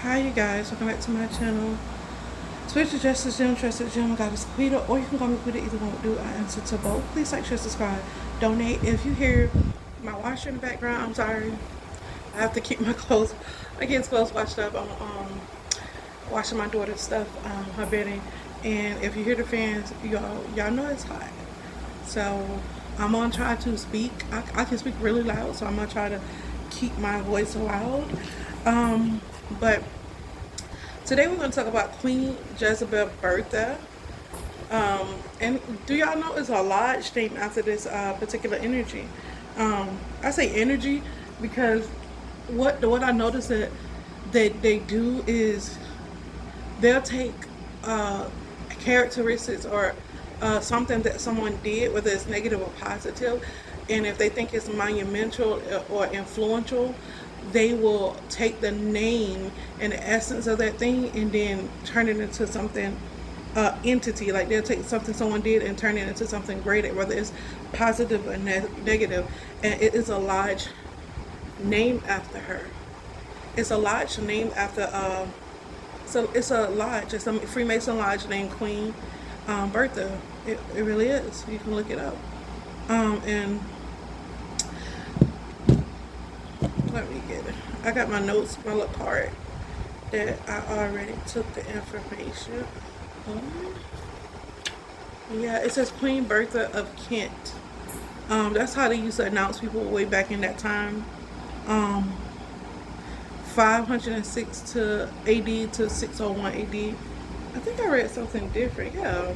Hi you guys, welcome back to my channel. Twitch is Justice Jim, Trusted Jim, Goddess Quita, or you can call me Quita, either one will do. I answer to both. Please like, share, subscribe, donate. If you hear my washer in the background, I'm sorry. I have to keep my clothes, my kids' clothes washed up. I'm washing my daughter's stuff, her bedding. And if you hear the fans, y'all know it's hot. So I'm gonna try to speak. I can speak really loud, so I'm gonna try to keep my voice loud. But today we're gonna talk about Queen Jezebel Bertha. And do y'all know it's a lodge named after this particular energy? I say energy because what I noticed that they do is they'll take uh, characteristics or something that someone did, whether it's negative or positive, and if they think it's monumental or influential, they will take the name and the essence of that thing and then turn it into something entity. Like they'll take something someone did and turn it into something greater, whether it's positive or negative. And it is a lodge named after her. It's a lodge named after so it's a lodge, it's a Freemason lodge named Queen Bertha. It really is. You can look it up. And let me get it. I got my notes, my little card that I already took the information. Um, yeah, it says Queen Bertha of Kent. That's how they used to announce people way back in that time. Um, 506 to AD to 601 AD. I think I read something different. Yeah.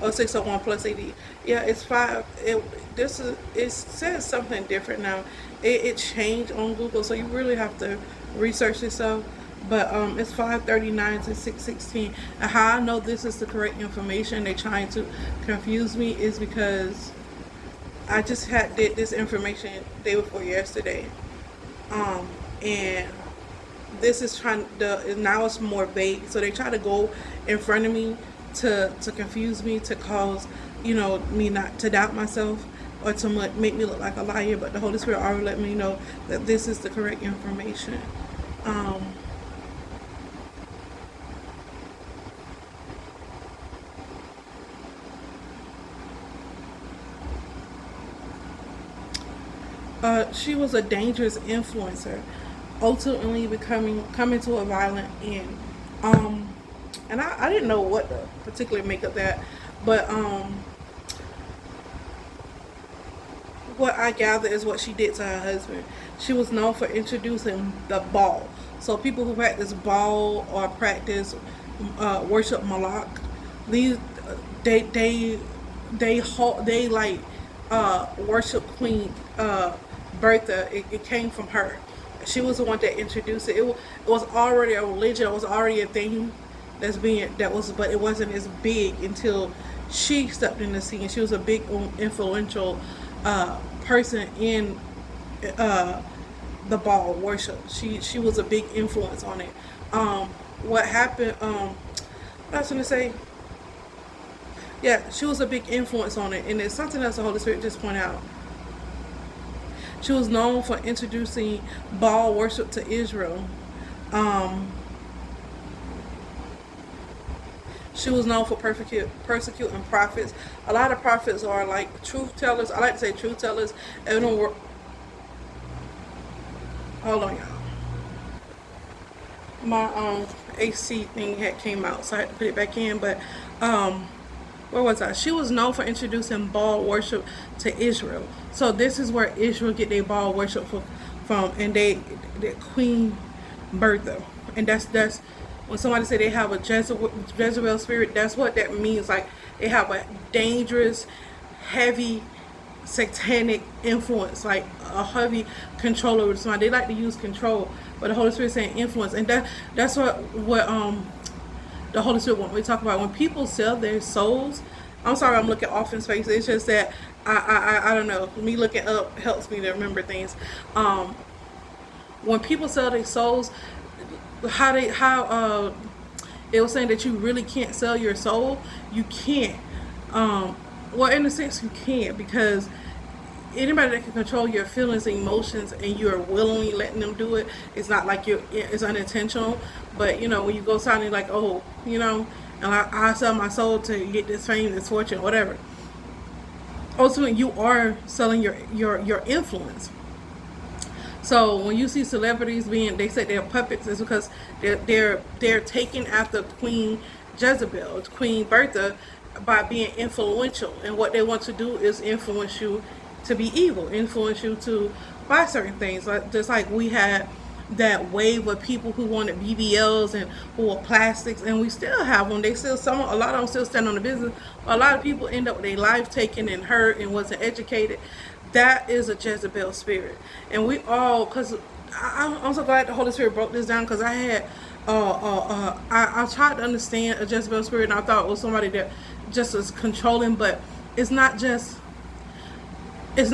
Oh, 601 plus AD. Yeah, it's five. It says something different now. It changed on Google, so you really have to research yourself. But it's 539 to 616. And how I know this is the correct information, they're trying to confuse me, is because I just did this information day before yesterday. And this is trying to, now it's more vague, so they try to go in front of me to confuse me, to cause me not to doubt myself or to make me look like a liar. But the Holy Spirit already let me know that this is the correct information. um she was a dangerous influencer, ultimately coming to a violent end. um and I didn't know what to particularly make of that, but what I gather is what she did to her husband. She was known for introducing the ball. So people who practice ball or practice worship Malak, these they they they like worship Queen Bertha. It came from her. She was the one that introduced it. It was already a religion. It was already a thing but it wasn't as big until she stepped in the scene. She was a big influential person in uh, the ball worship. She was a big influence on it. What happened? I was gonna say, yeah, she was a big influence on it, and it's something else the Holy Spirit just pointed out. She was known for introducing ball worship to Israel. Um, She was known for persecuting prophets. A lot of prophets are like truth tellers. I like to say truth tellers. And hold on, y'all. My AC thing had came out, so I had to put it back in. But where was I? She was known for introducing Baal worship to Israel. So this is where Israel get their Baal worship from, and they Queen Bertha, and that's when somebody say they have a Jezebel spirit. That's what that means. Like they have a dangerous, heavy, satanic influence, like a heavy control over somebody. They like to use control, but the Holy Spirit is saying influence, and that's what the Holy Spirit want me to talk about. When people sell their souls, I'm sorry, I'm looking off in space. It's just that I don't know. Me looking up helps me to remember things. When people sell their souls, how it was saying that you really can't sell your soul. You can't. Well, in a sense, you can't, because anybody that can control your feelings and emotions and you're willingly letting them do it, it's not like it's unintentional. But when you go sounding like, oh, and I sell my soul to get this fame, this fortune, whatever. Ultimately, you are selling your influence. So when you see celebrities they say they're puppets, it's because they're taken after Queen Jezebel, Queen Bertha, by being influential, and what they want to do is influence you to be evil, influence you to buy certain things. Just like we had that wave of people who wanted BBLs and who were plastics, and we still have them. They still a lot of them still stand on the business. But a lot of people end up with their life taken and hurt and wasn't educated. That is a Jezebel spirit, and we all, because I'm so glad the Holy Spirit broke this down, because I had I tried to understand a Jezebel spirit, and I thought it was somebody that just was controlling, but it's not just it's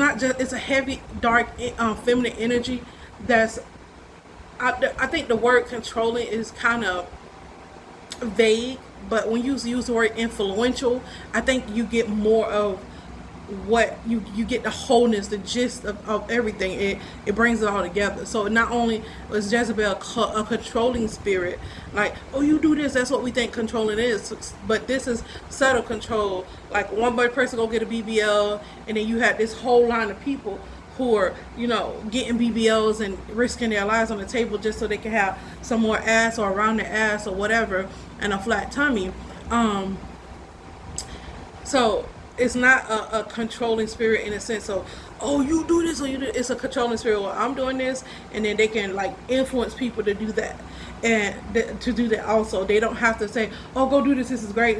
a heavy, dark, feminine energy. That's I think the word controlling is kind of vague, but when you use the word influential, I think you get more of what you get, the wholeness, the gist of everything. It brings it all together. So not only was Jezebel a controlling spirit, like, oh, you do this, that's what we think controlling is, but this is subtle control. Like one person go get a BBL, and then you have this whole line of people who are getting BBLs and risking their lives on the table just so they can have some more ass, or around their ass, or whatever, and a flat tummy. So it's not a controlling spirit in a sense of, oh, you do this, or you do. It's a controlling spirit. Well, I'm doing this, and then they can like influence people to do that, and to do that also. They don't have to say, oh, go do this, this is great.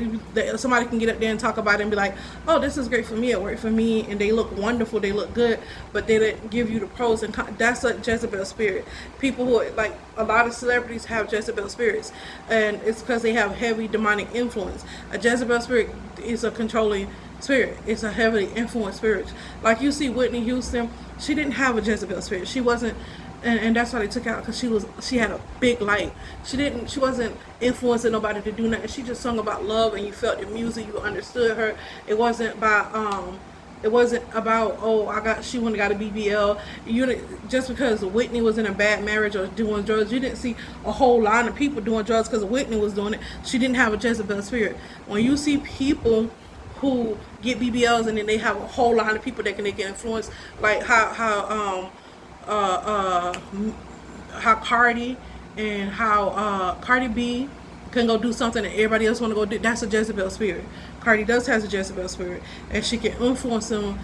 Somebody can get up there and talk about it and be like, oh, this is great for me, it worked for me, and they look wonderful, they look good, but they didn't give you the pros and cons. That's a Jezebel spirit. People who are, like, a lot of celebrities have Jezebel spirits, and it's because they have heavy demonic influence. A Jezebel spirit is a controlling spirit. It's a heavily influenced spirit. Like you see Whitney Houston, she didn't have a Jezebel spirit. She wasn't, and that's why they took her out, because she had a big light. She wasn't influencing nobody to do nothing. She just sung about love, and you felt the music, you understood her. It wasn't about she wouldn't got a BBL. Just because Whitney was in a bad marriage or doing drugs, you didn't see a whole line of people doing drugs because Whitney was doing it. She didn't have a Jezebel spirit. When you see people who get BBLs and then they have a whole line of people that they can influence, like how Cardi and how Cardi B can go do something and everybody else want to go do. That's a Jezebel spirit. Cardi has a Jezebel spirit, and she can influence them.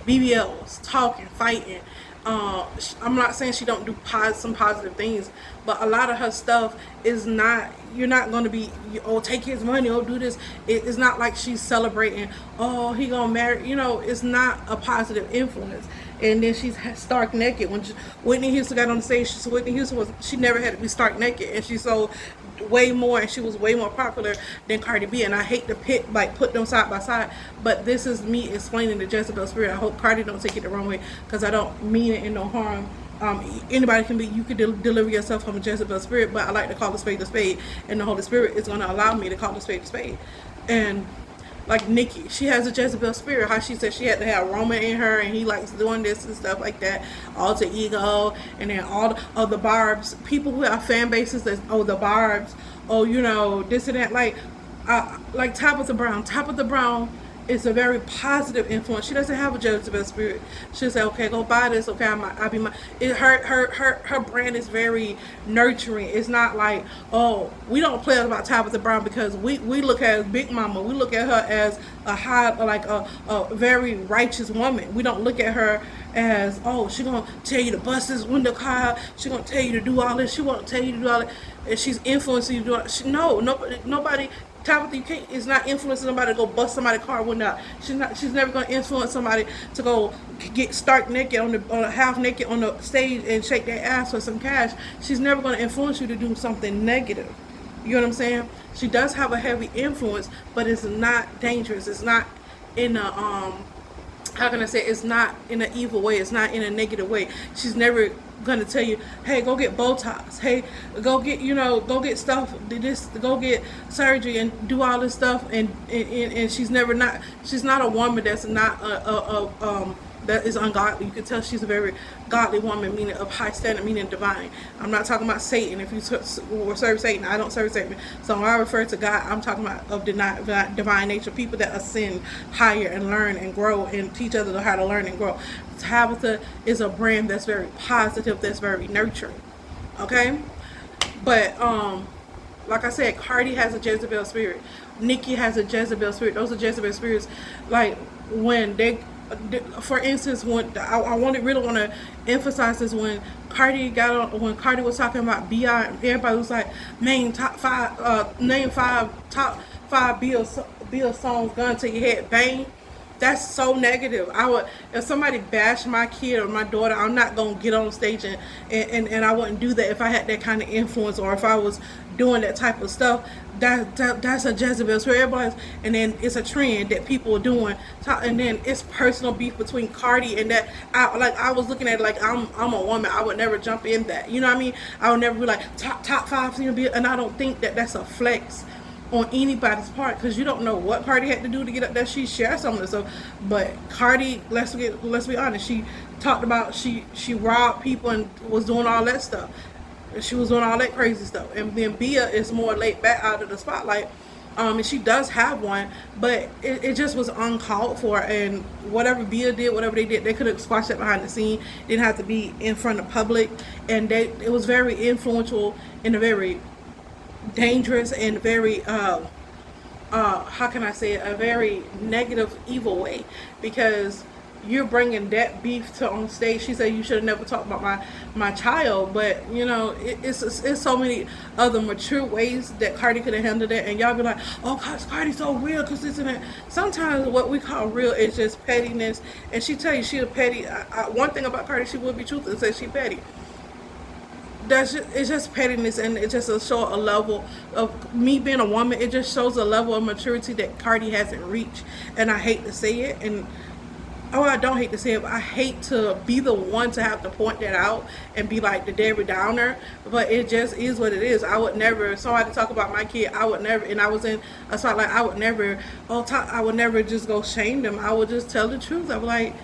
BBLs, talking, fighting. I'm not saying she don't do some positive things, but a lot of her stuff is not. You're not going to be, oh, take his money, oh, do this. It's not like she's celebrating, oh, he gonna marry. It's not a positive influence. And then she's stark naked. When Whitney Houston got on the stage, Whitney Houston she never had to be stark naked, and she sold way more, and she was way more popular than Cardi B. And I hate to put them side by side, but this is me explaining the Jezebel spirit. I hope Cardi don't take it the wrong way, because I don't mean it in no harm. Anybody can be, you can deliver yourself from a Jezebel spirit, but I like to call the spade, and the Holy Spirit is going to allow me to call the spade. And like Nikki, she has a Jezebel spirit. How she said she had to have Roman in her, and he likes doing this and stuff like that. Alter ego, and then all the Barbs. People who have fan bases that, oh, the Barbs, oh, this and that. Like Tabitha Brown. Tabitha Brown is a very positive influence. She doesn't have a Jezebel spirit. She'll say, okay, go buy this. Okay, I'll be my. Her brand is very nurturing. It's not like, oh, we don't play about Tabitha Brown, because we look at Big Mama. We look at her as a very righteous woman. We don't look at her as, oh, she gonna tell you to bust this window car. She gonna tell you to do all this. She won't tell you to do all that. And she's influencing you to do all that. Nobody. Tabitha is not influencing somebody to go bust somebody's car window. She's never going to influence somebody to go get stark naked on half naked on the stage and shake their ass for some cash. She's never going to influence you to do something negative. You know what I'm saying? She does have a heavy influence, but it's not dangerous. It's not in a how can I say? It's not in an evil way. It's not in a negative way. She's never gonna tell you, hey, go get Botox, hey, go get, go get stuff, this, go get surgery and do all this stuff, and she's not a woman that's not that is ungodly. You can tell she's a very godly woman, meaning of high standard, meaning divine. I'm not talking about Satan. If you serve Satan, I don't serve Satan. So when I refer to God, I'm talking about of divine nature, people that ascend higher and learn and grow and teach others how to learn and grow. Tabitha is a brand that's very positive, that's very nurturing. Okay? But like I said, Cardi has a Jezebel spirit. Nikki has a Jezebel spirit. Those are Jezebel spirits. Like when they, for instance, when really want to emphasize this, when Cardi was talking about Bi, everybody was like, name five top five Bill songs, gun to your head, bang. That's so negative. If somebody bashed my kid or my daughter, I'm not gonna get on stage and I wouldn't do that if I had that kind of influence, or if I was doing that type of stuff. That's a Jezebel. So and then it's a trend that people are doing, and then it's personal beef between Cardi and that. I was looking at it like I'm a woman. I would never jump in that. You know what I mean? I would never be like top five, and I don't think that that's a flex on anybody's part, because you don't know what Cardi had to do to get up there. She shared some of this stuff, but Cardi, let's be honest, she talked about she robbed people and was doing all that stuff. She was doing all that crazy stuff. And then Bia is more laid back out of the spotlight. And she does have one, but it just was uncalled for. And whatever Bia did, whatever they did, they could have squashed that behind the scene. Didn't have to be in front of public. And it was very influential in a very dangerous and very how can I say it, a very negative, evil way, because you're bringing that beef to on stage. She said you should have never talked about my child, but it's so many other mature ways that Cardi could have handled it, and y'all be like, oh gosh, Cardi's so real because this and that. Sometimes what we call real is just pettiness, and she tell you she a petty. One thing about Cardi, she would be truthful and say she petty. It's just pettiness, and it just show a level of me being a woman. It just shows a level of maturity that Cardi hasn't reached, and I hate to say it, and I don't hate to say it, but I hate to be the one to have to point that out and be like the Debbie Downer, but it just is what it is. I would never, somebody talk about my kid, I would never, and I was in a spotlight, I would never just go shame them. I would just tell the truth. I would like,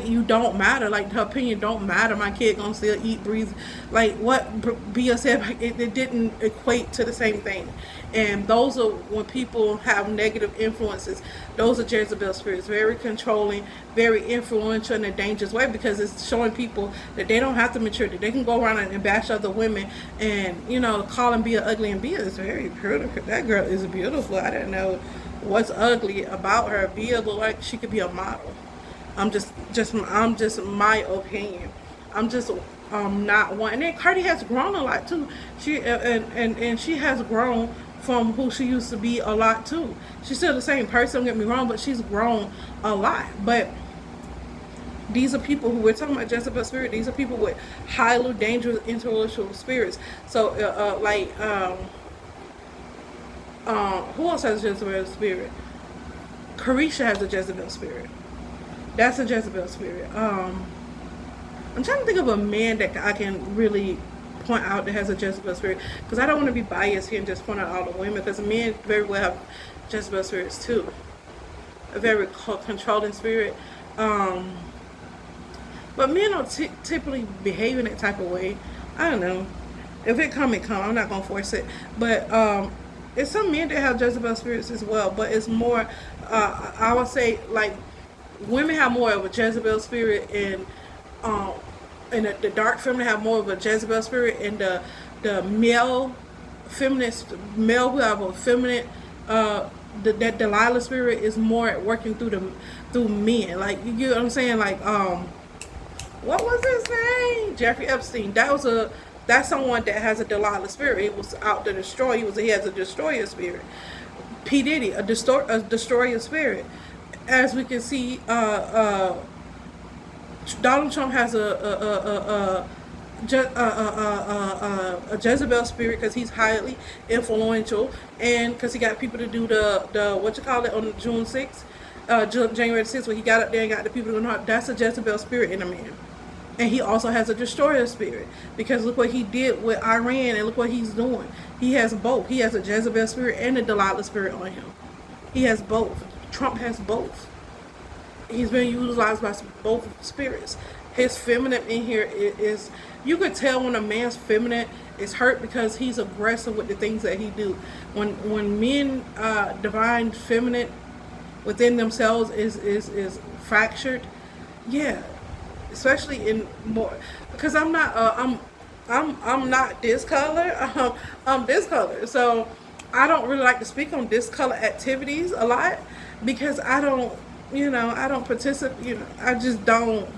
you don't matter. Like, her opinion don't matter. My kid gonna still eat, breathe. Like what Bia said, it didn't equate to the same thing. And those are when people have negative influences. Those are Jezebel spirits, very controlling, very influential in a dangerous way, because it's showing people that they don't have to mature, that they can go around and bash other women and call and Bia ugly. And Bia is very beautiful. That girl is beautiful. I didn't know what's ugly about her. Bia look like she could be a model. I'm just my opinion. I'm just not one. And then Cardi has grown a lot too. She and she has grown from who she used to be a lot too. She's still the same person, don't get me wrong, but she's grown a lot. But these are people who we're talking about Jezebel spirit. These are people with highly dangerous intellectual spirits. So who else has a Jezebel spirit? Carisha has a Jezebel spirit. That's a Jezebel spirit. I'm trying to think of a man that I can really point out that has a Jezebel spirit, because I don't want to be biased here and just point out all the women, because men very well have Jezebel spirits too. A very controlling spirit. But men don't typically behave in that type of way. I don't know. If it come, it come. I'm not going to force it. But it's some men that have Jezebel spirits as well. But it's more, I would say, like, women have more of a Jezebel spirit, and the dark feminine have more of a Jezebel spirit, and the male feminist male who have a feminine that Delilah spirit is more working through men. Like, you get what I'm saying? Like what was his name? Jeffrey Epstein. That's someone that has a Delilah spirit. He was out to destroy. He has a destroyer spirit. P. Diddy, a destroyer spirit. As we can see, Donald Trump has a Jezebel spirit, because he's highly influential, and because he got people to do the what you call it on June 6th, January 6th, when he got up there and got the people to know. That's a Jezebel spirit in a man. And he also has a destroyer spirit, because look what he did with Iran and look what he's doing. He has both. He has a Jezebel spirit and a Delilah spirit on him. He has both. Trump has both. He's been utilized by both spirits. His feminine in here is you could tell when a man's feminine is hurt because he's aggressive with the things that he do. When men divine feminine within themselves is fractured, yeah, especially in more, because I'm not I'm not this color. I'm this color, so I don't really like to speak on this color activities a lot, because I don't, I don't participate. I just don't.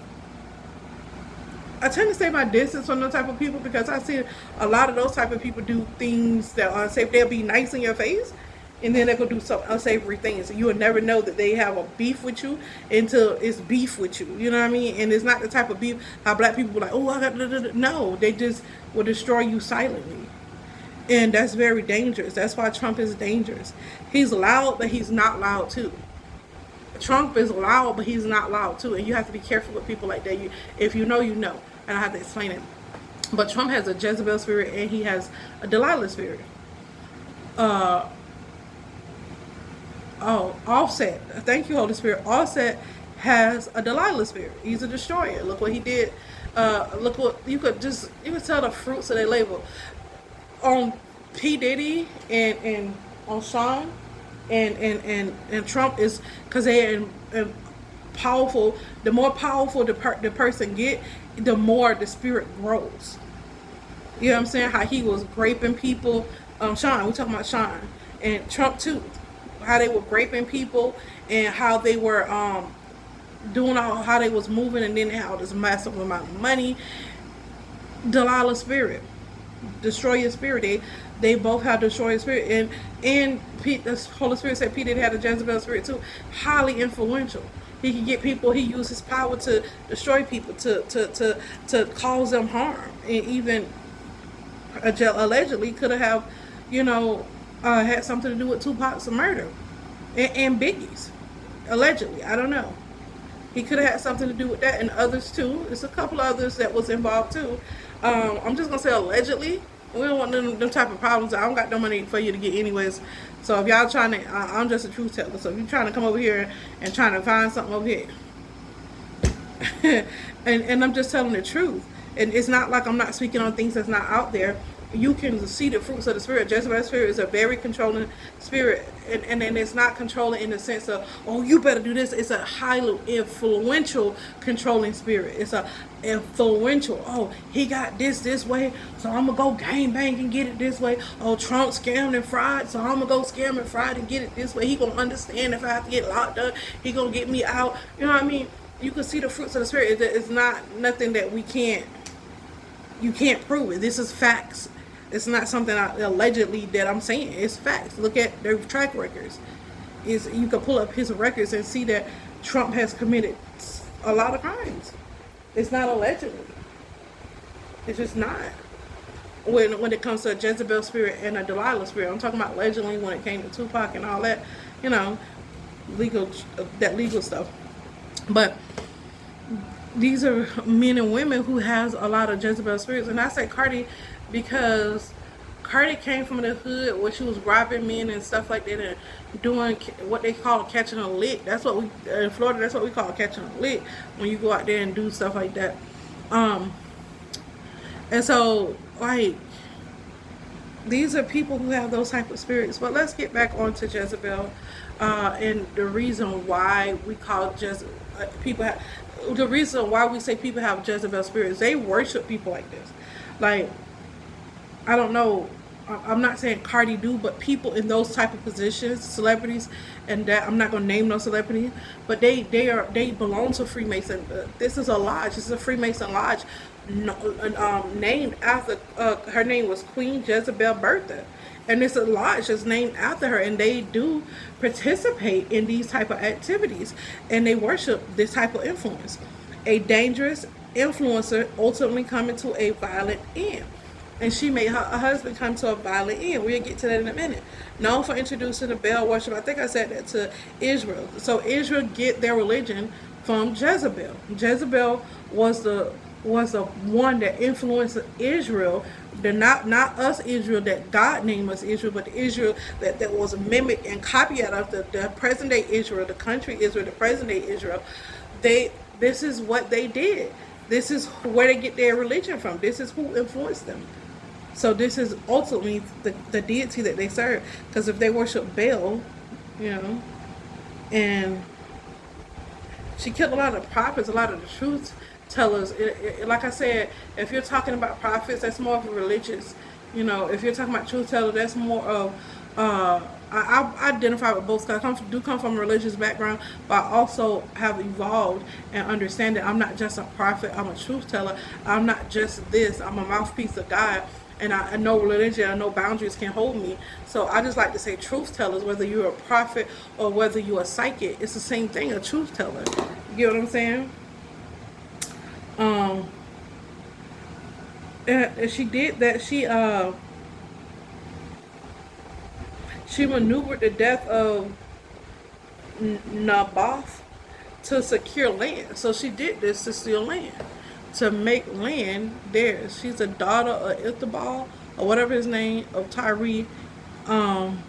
I tend to stay my distance from those type of people, because I see a lot of those type of people do things that are unsafe. They'll be nice in your face, and then they're gonna do some unsavory things, and you will never know that they have a beef with you until it's beef with you. You know what I mean? And it's not the type of beef how black people are like, oh, I got da, da, da. No, they just will destroy you silently, and that's very dangerous. That's why Trump is dangerous. He's loud, but he's not loud too. Trump is loud, but he's not loud too, and you have to be careful with people like that. If you know, you know, and I have to explain it. But Trump has a Jezebel spirit and he has a Delilah spirit. Offset. Thank you, Holy Spirit. Offset has a Delilah spirit. He's a destroyer. Look what he did. Look what you could tell the fruits of their label on P Diddy and on Sean. And Trump is, because they are powerful. The more powerful the person get, the more the spirit grows. You know what I'm saying? How he was raping people. Sean, we talking about Sean and Trump too. How they were raping people and how they were doing how they was moving, and then they had this massive amount of money. Delilah spirit, destroyer spirit. They both have destroyer spirit, and the Holy Spirit said Peter had a Jezebel spirit too. Highly influential. He can get people. He used his power to destroy people, to cause them harm, and even allegedly could have, had something to do with Tupac's murder and Biggie's. Allegedly, I don't know. He could have had something to do with that, and others too. There's a couple others that was involved too. I'm just gonna say allegedly. We don't want them type of problems. I don't got no money for you to get anyways. So if y'all trying to, I'm just a truth teller. So if you're trying to come over here and trying to find something over here, and I'm just telling the truth. And it's not like I'm not speaking on things that's not out there. You can see the fruits of the spirit. Jezebel's spirit is a very controlling spirit, and it's not controlling in the sense of, oh, you better do this. It's a highly influential controlling spirit. It's a influential. Oh, he got this way, so I'm gonna go gang bang and get it this way. Oh, Trump scammed and fried, so I'm gonna go scam and fried and get it this way. He gonna understand if I have to get locked up, he gonna get me out. You know what I mean? You can see the fruits of the spirit. It's not nothing that you can't prove it. This is facts. It's not something allegedly that I'm saying. It's facts. Look at their track records. You can pull up his records and see that Trump has committed a lot of crimes. It's not allegedly. It's just not. When it comes to a Jezebel spirit and a Delilah spirit, I'm talking about allegedly when it came to Tupac and all that, legal stuff. But these are men and women who has a lot of Jezebel spirits. And I say Cardi because Cardi came from the hood where she was robbing men and stuff like that and doing what they call catching a lick. That's what in Florida, that's what we call catching a lick, when you go out there and do stuff like that. And so, like, these are people who have those type of spirits. But let's get back onto Jezebel and the reason why we call the reason why we say people have Jezebel spirits. They worship people like this. Like, I don't know, I'm not saying Cardi do, but people in those type of positions, celebrities, and that, I'm not gonna name no celebrity, but they belong to Freemason. This is a lodge. This is a Freemason lodge, named after her name was Queen Jezebel Bertha, and it's a lodge that's named after her, and they do participate in these type of activities, and they worship this type of influence. A dangerous influencer ultimately coming to a violent end. And she made her husband come to a violent end. We'll get to that in a minute. Known for introducing the Baal worship. I think I said that to Israel. So Israel get their religion from Jezebel. Jezebel was the was the one that influenced Israel. The not us Israel that God named us Israel, but the Israel that was mimicked and copied out of the present day Israel, the country Israel, the present day Israel. This is what they did. This is where they get their religion from. This is who influenced them. So this is ultimately the deity that they serve. Because if they worship Baal, you know, and she killed a lot of prophets, a lot of the truth tellers. Like I said, if you're talking about prophets, that's more of a religious. You know, if you're talking about truth teller, that's more of. I identify with both because I do come from a religious background, but I also have evolved and understand that I'm not just a prophet. I'm a truth teller. I'm not just this. I'm a mouthpiece of God. And I know religion, I know boundaries can hold me. So I just like to say truth tellers, whether you're a prophet or whether you're a psychic, it's the same thing, a truth teller. You get what I'm saying? Um, and she did that. She maneuvered the death of Naboth to secure land. So she did this to steal land, to make land theirs. She's a daughter of Ithabal, or whatever his name, of Tyre. Um,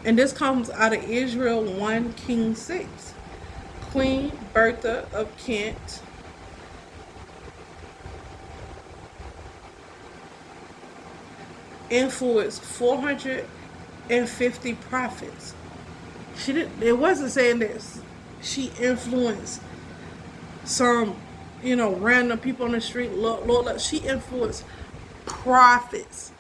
and this comes out of Israel 1 King 6. Queen Bertha of Kent influenced 450 prophets. She didn't. It wasn't saying that she influenced some, random people on the street. Lord, she influenced prophets.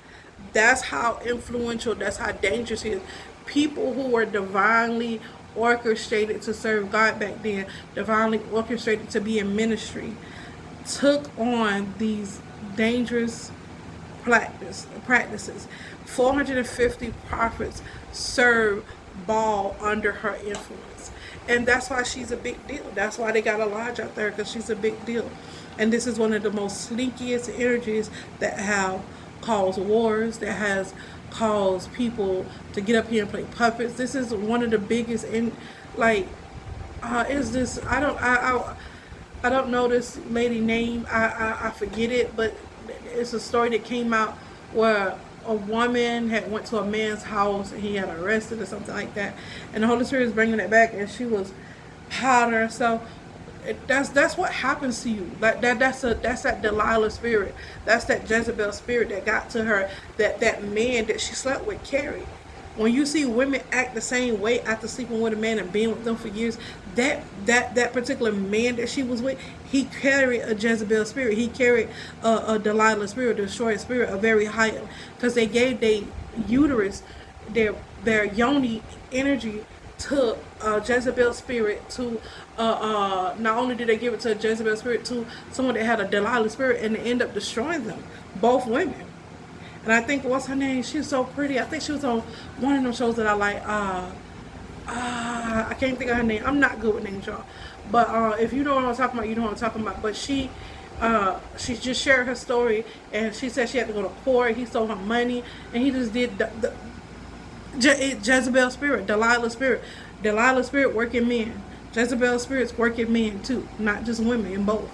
That's how influential. That's how dangerous she is. People who were divinely orchestrated to serve God back then, divinely orchestrated to be in ministry, took on these dangerous practices. 450 prophets serve Baal under her influence. And that's why she's a big deal. That's why they got a lodge out there, because she's a big deal. And this is one of the most sneakiest energies that have caused wars, that has caused people to get up here and play puppets. This is one of the biggest is this I don't know this lady name. I forget it, but it's a story that came out where a woman had went to a man's house and he had arrested or something like that, and the Holy Spirit is bringing it back, and she was powder herself. That's what happens to you. That's that Delilah spirit. That's that Jezebel spirit that got to her. That man that she slept with carried. When you see women act the same way after sleeping with a man and being with them for years, that particular man that she was with, he carried a Jezebel spirit. He carried a Delilah spirit, a destroyer spirit, a very high, because they gave their uterus, their yoni energy to Jezebel spirit. To not only did they give it to a Jezebel spirit, to someone that had a Delilah spirit, and they end up destroying them, both women. And I think, what's her name? She's so pretty. I think she was on one of them shows that I like. I can't think of her name. I'm not good with names, y'all. But if you know what I'm talking about, you know what I'm talking about. But she just shared her story, and she said she had to go to court. He stole her money, and he just did the Jezebel spirit, Delilah spirit working men. Jezebel spirits work in men too, not just women, in both.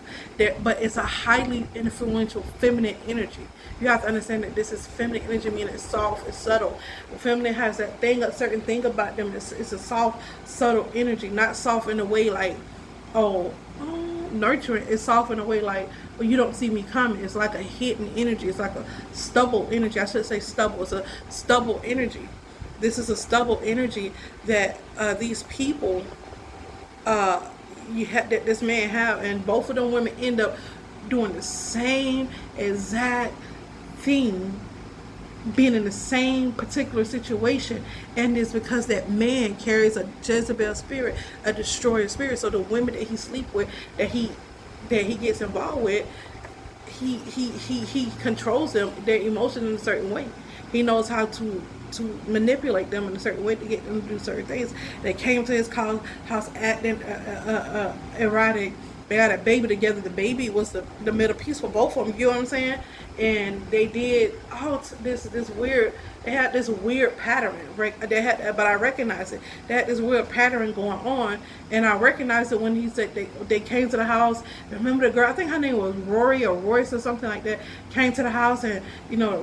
But it's a highly influential feminine energy. You have to understand that this is feminine energy, meaning it's soft, it's subtle. The feminine has that thing, a certain thing about them. It's a soft, subtle energy, not soft in a way like, nurturing. It's soft in a way like, well, you don't see me coming. It's like a hidden energy. It's like a stubble energy. I should say stubble. It's a stubble energy. This is a stubble energy that these people that this man have, and both of them women end up doing the same exact thing, being in the same particular situation, and it's because that man carries a Jezebel spirit, a destroyer spirit. So the women that he sleep with, that he gets involved with, he controls them, their emotions in a certain way. He knows how to manipulate them in a certain way to get them to do certain things. They came to his house acting erotic, they had a baby together. The baby was the middle piece for both of them. You know what I'm saying? And they did this weird. They had this weird pattern. Right? They had, but I recognized it. They had this weird pattern going on, and I recognized it when he said they came to the house. Remember the girl? I think her name was Rory or Royce or something like that. Came to the house and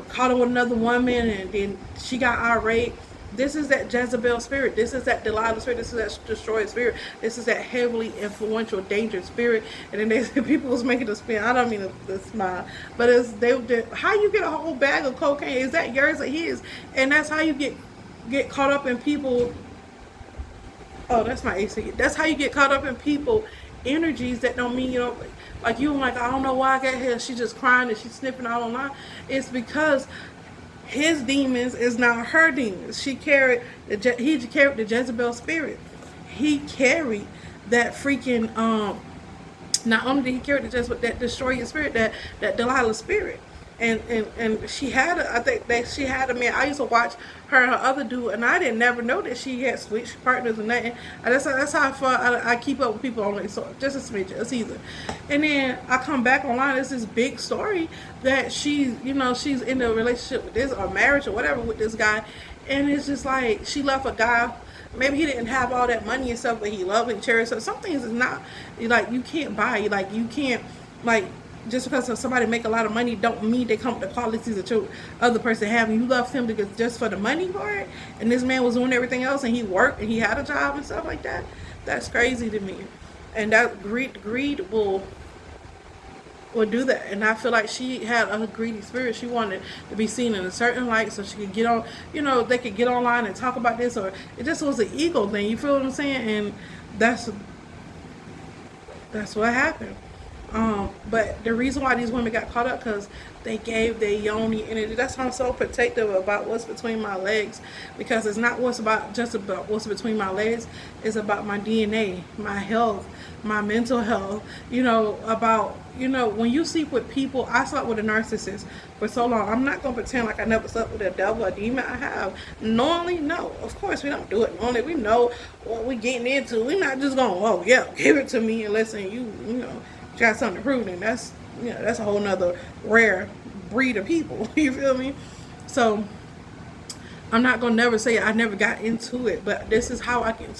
caught her with another woman, and then she got irate. This is that Jezebel spirit. This is that Delilah spirit. This is that destroyer spirit. This is that heavily influential, dangerous spirit. And then people was making a spin. I don't mean to smile, but it's how you get a whole bag of cocaine? Is that yours or his? And that's how you get caught up in people. Oh, that's my AC. That's how you get caught up in people energies that don't mean like you. Like, I don't know why I got here. She just crying and she's sniffing out online. It's because his demons is not her demons. He carried the Jezebel spirit. He carried that freaking not only did he carry the Jezebel, that destroyer spirit, that Delilah spirit. And she had I think that she had a man. I used to watch her and her other dude, and I didn't never know that she had switched partners or nothing. That's how I keep up with people on it. So just a smidge, a season. And then I come back online. It's this big story that she's in a relationship with this or marriage or whatever with this guy, and it's just like she left a guy. Maybe he didn't have all that money and stuff, but he loved and cherished. So some things is not like you can't buy. Like you can't like. Just because somebody make a lot of money don't mean they come with the qualities that your other person have. And you loved him because just for the money for it, and this man was doing everything else, and he worked and he had a job and stuff like that. That's crazy to me. And that greed will do that. And I feel like she had a greedy spirit. She wanted to be seen in a certain light so she could get on. They could get online and talk about this, or it just was an ego thing. You feel what I'm saying? And that's what happened. But the reason why these women got caught up because they gave their yoni energy. That's why I'm so protective about what's between my legs, because it's not just about what's between my legs. It's about my DNA, my health, my mental health. About when you sleep with people. I slept with a narcissist for so long. I'm not gonna pretend like I never slept with a devil or demon. I have. Knowingly, no. Of course we don't do it knowingly. We know what we're getting into. We're not just going, give it to me unless you got something to prove. And that's a whole nother rare breed of people. You feel me? So I'm not gonna never say I never got into it, but this is how I can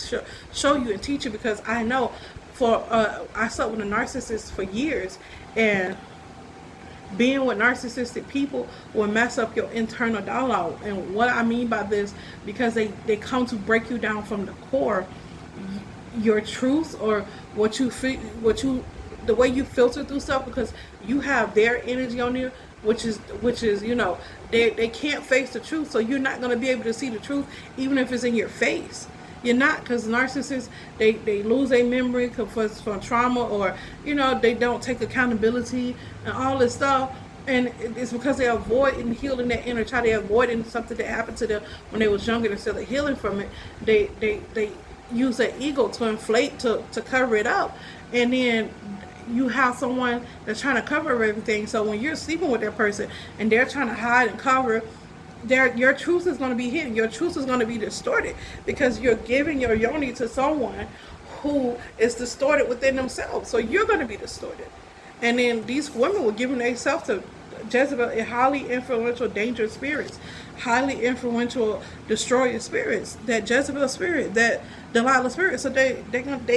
show you and teach you, because I know I slept with a narcissist for years, and being with narcissistic people will mess up your internal dialogue. And what I mean by this, because they come to break you down from the core. Your truth, or what you feel, the way you filter through stuff, because you have their energy on you, which is they can't face the truth, so you're not going to be able to see the truth even if it's in your face. You're not, because narcissists, they lose their memory from trauma, or they don't take accountability and all this stuff. And it's because they avoid and healing that inner child. They avoiding something that happened to them when they was younger. Instead of healing from it, they use their ego to inflate, to cover it up. And then you have someone that's trying to cover everything. So when you're sleeping with that person and they're trying to hide and cover, your truth is going to be hidden. Your truth is going to be distorted, because you're giving your yoni to someone who is distorted within themselves. So you're going to be distorted. And then these women were giving themselves to Jezebel, highly influential, dangerous spirits, highly influential, destroyer spirits, that Jezebel spirit, that Delilah spirit. So they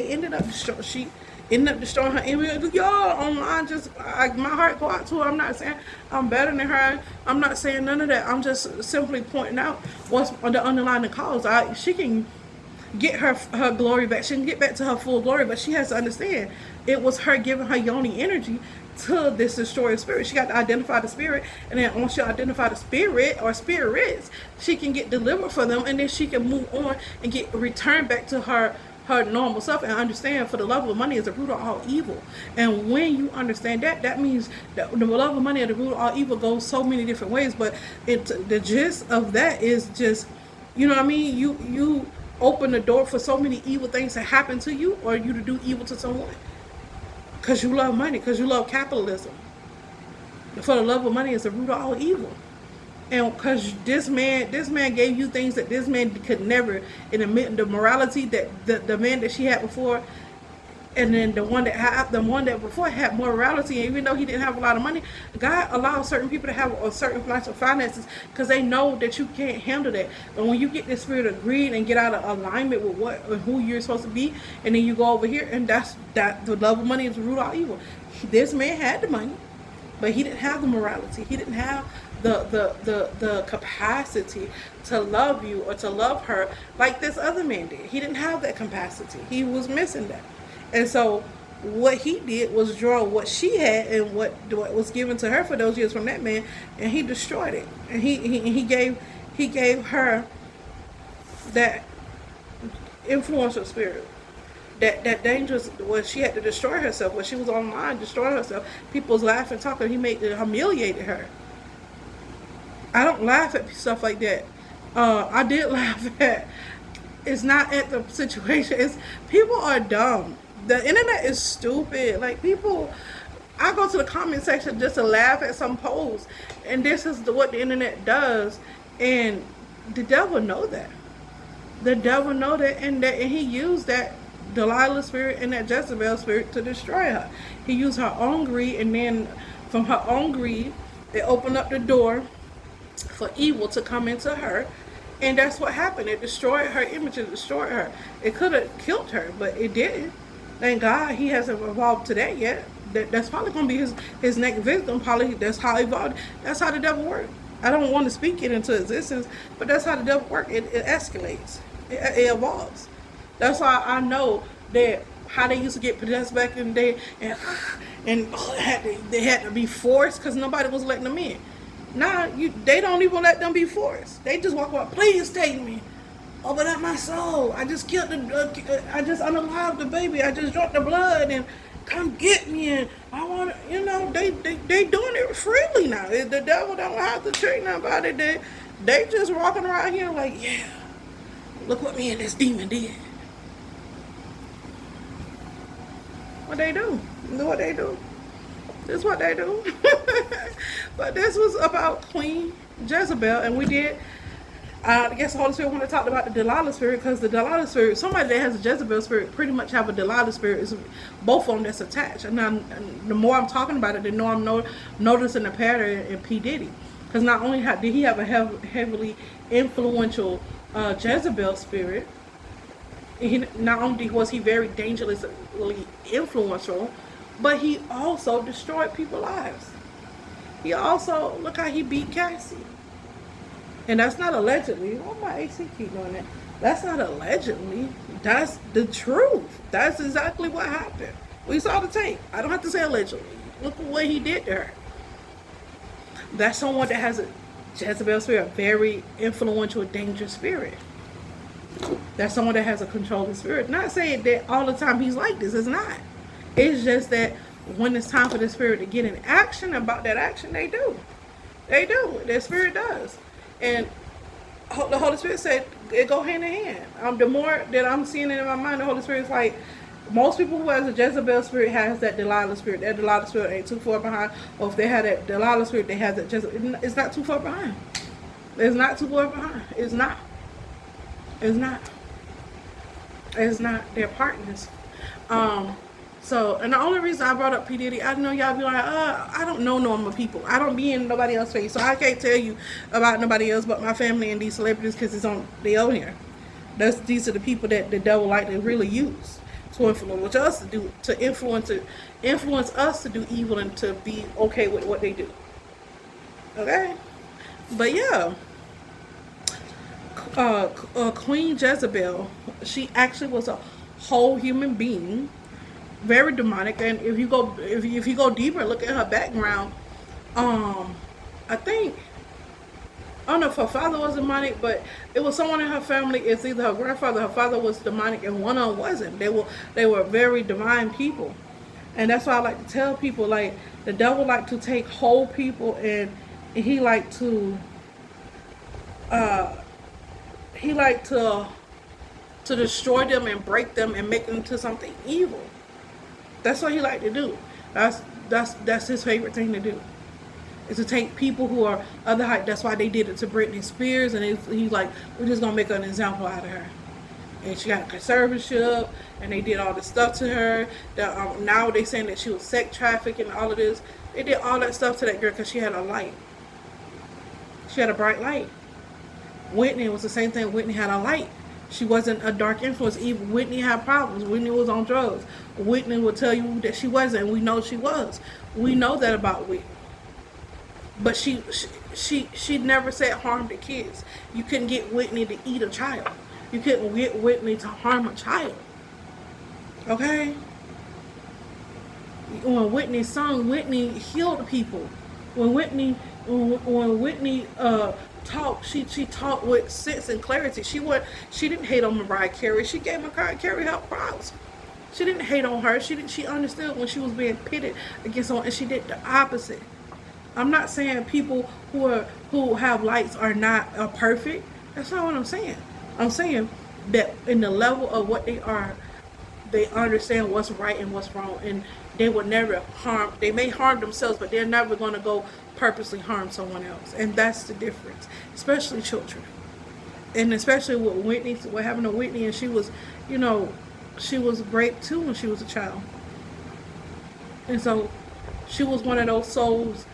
ended up destroying her image. Y'all online, my heart go out to her. I'm not saying I'm better than her. I'm not saying none of that. I'm just simply pointing out what's the underlying cause. She can get her glory back. She can get back to her full glory, but she has to understand it was her giving her yoni energy to this destroyer spirit. She got to identify the spirit, and then once you identify the spirit or spirits, she can get delivered from them, and then she can move on and get returned back to her normal self, and understand for the love of money is the root of all evil. And when you understand that means that the love of money and the root of all evil goes so many different ways. But the gist of that is just, what I mean, you open the door for so many evil things to happen to you, or you to do evil to someone, because you love money, because you love capitalism. For the love of money is the root of all evil. And because this man gave you things that this man could never, in the morality that the man that she had before, And then the one that before had morality, and even though he didn't have a lot of money, God allows certain people to have a certain financial finances because they know that you can't handle that. But when you get this spirit of greed and get out of alignment with what and who you're supposed to be, and then you go over here, and that the love of money is the root of all evil. This man had the money, but he didn't have the morality. He didn't have the capacity to love you or to love her like this other man did. He didn't have that capacity. He was missing that. And so what he did was draw what she had and what was given to her for those years from that man, and he destroyed it. And he gave her that influential spirit. That dangerous where she had to destroy herself, when she was online, destroy herself. People was laughing, talking. He humiliated her. I don't laugh at stuff like that. I did laugh at. It's not at the situation. It's people are dumb. The internet is stupid. Like people, I go to the comment section just to laugh at some posts, and this is what the internet does. And the devil know that. The devil know that, and he used that Delilah spirit and that Jezebel spirit to destroy her. He used her own greed, and then from her own greed, it opened up the door for evil to come into her. And that's what happened. It destroyed her image. It destroyed her. It could have killed her, but it didn't. Thank God he hasn't evolved to that yet. That's probably going to be his next victim. Probably that's how he evolved. That's how the devil works. I don't want to speak it into existence, but that's how the devil works. It escalates. It evolves. That's why I know that how they used to get possessed back in the day, and they had to be forced because nobody was letting them in. Nah, they don't even let them be forced. They just walk up, please take me. Open up my soul. I just killed I just unalived the baby. I just dropped the blood, and come get me. And I want to, they doing it freely now. The devil don't have to treat nobody. They just walking around here like, yeah, look what me and this demon did. What they do? What they do? This is what they do. But this was about Queen Jezebel, and we did. I guess the Holy Spirit wanted to talk about the Delilah spirit, because the Delilah spirit, somebody that has a Jezebel spirit, pretty much have a Delilah spirit. Is both of them that's attached. And the more I'm talking about it, the more I'm noticing the pattern in P. Diddy. Because not only did he have a heavily influential Jezebel spirit, not only was he very dangerously influential, but he also destroyed people's lives. He also, look how he beat Cassie. And that's not allegedly. Oh, my AC keep doing that. That's not allegedly. That's the truth. That's exactly what happened. We saw the tape. I don't have to say allegedly. Look at what he did to her. That's someone that has a Jezebel spirit, a very influential, dangerous spirit. That's someone that has a controlling spirit. Not saying that all the time he's like this. It's not. It's just that when it's time for the spirit to get in action about that action, they do. They do. Their spirit does. And the Holy Spirit said it go hand in hand. The more that I'm seeing it in my mind, the Holy Spirit is like, most people who has a Jezebel spirit has that Delilah spirit. That Delilah spirit ain't too far behind. Or if they have that Delilah spirit, they have that Jezebel. It's not too far behind. It's not too far behind. It's not. It's not. It's not. They're partners. So, and the only reason I brought up P. Diddy, I know y'all be like, I don't know normal people. I don't be in nobody else's face. So I can't tell you about nobody else but my family and these celebrities, because they on here. These are the people that the devil like to really use to influence us to do, to influence us to do evil and to be okay with what they do. Okay? But yeah. Queen Jezebel, she actually was a whole human being, very demonic. And if you go deeper, look at her background. I think, I don't know if her father was demonic, but it was someone in her family. It's either her grandfather, her father was demonic, and one of them wasn't. They were very divine people, and that's why I like to tell people, like, the devil like to take whole people, and he like to destroy them and break them and make them into something evil. That's what he like to do. That's his favorite thing to do. Is to take people who are other height. That's why they did it to Britney Spears, and he's like, we're just gonna make an example out of her. and she got a conservatorship, and they did all this stuff to her. Now they saying that she was sex trafficked and all of this. They did all that stuff to that girl because she had a light. She had a bright light. Whitney was the same thing. Whitney had a light. She wasn't a dark influence. Even Whitney had problems. Whitney was on drugs. Whitney will tell you that she wasn't, and we know she was. We know that about Whitney. But she never said harm to kids. You couldn't get Whitney to eat a child. You couldn't get Whitney to harm a child. Okay? When Whitney sung, Whitney healed people. When Whitney talked, she talked with sense and clarity. She didn't hate on Mariah Carey. She gave Mariah Carey her props. She didn't hate on her. She understood when she was being pitted against someone, and she did the opposite. I'm not saying people who have lights are perfect. That's not what I'm saying. I'm saying that in the level of what they are, they understand what's right and what's wrong, and they will never harm. They may harm themselves, but they're never going to go purposely harm someone else, and that's the difference, especially children, and especially with Whitney. What happened to Whitney, and she was great too when she was a child, and so she was one of those souls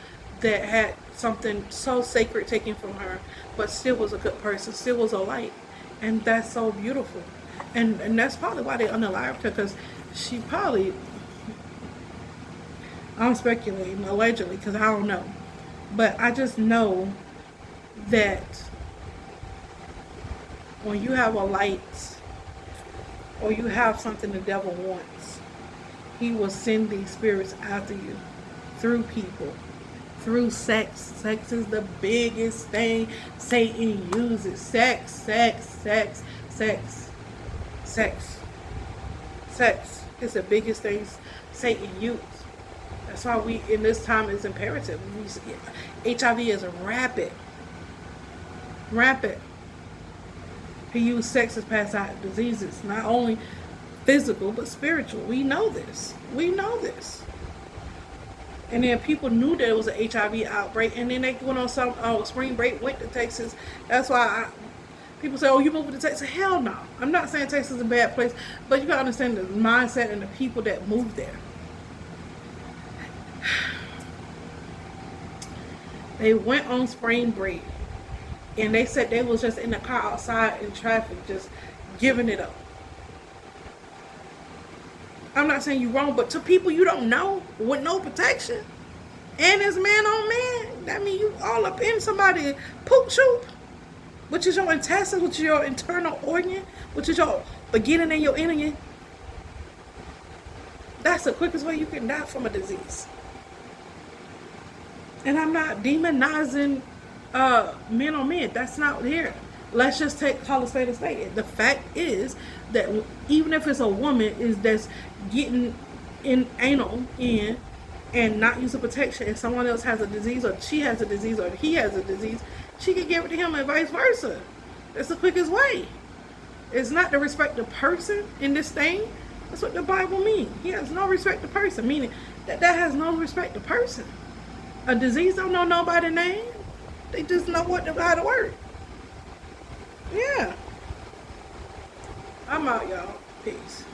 that had something so sacred taken from her, but still was a good person, still was a light, and that's so beautiful. And that's probably why they unalived her, because she probably, I'm speculating, allegedly, because I don't know, but I just know that when you have a light, or you have something the devil wants, he will send these spirits after you through people, through sex. Sex is the biggest thing Satan uses. Sex is the biggest thing Satan uses. That's why we, in this time, is imperative. HIV is rampant. He used sex as pass out diseases, not only physical but spiritual. We know this. And then people knew there was an HIV outbreak, and then they went on some spring break, went to Texas. That's why people say, "Oh, you moved to Texas?" Hell no. I'm not saying Texas is a bad place, but you gotta understand the mindset and the people that moved there. They went on spring break, and they said they was just in the car outside in traffic, just giving it up. I'm not saying you're wrong, but to people you don't know, with no protection, and it's man on man, that means you all up in somebody's poop shoot, which is your intestines, which is your internal organ, which is your beginning and your ending. That's the quickest way you can die from a disease. And I'm not demonizing men on men. That's not here. Let's just call a spade a spade. The fact is that even if it's a woman that's getting in anal in and not using protection, and someone else has a disease, or she has a disease, or he has a disease, she can give it to him, and vice versa. That's the quickest way. It's not to respect the person in this thing. That's what the Bible means. He has no respect to person, meaning that has no respect to person. A disease don't know nobody's name. They just know how to work. Yeah. I'm out, y'all. Peace.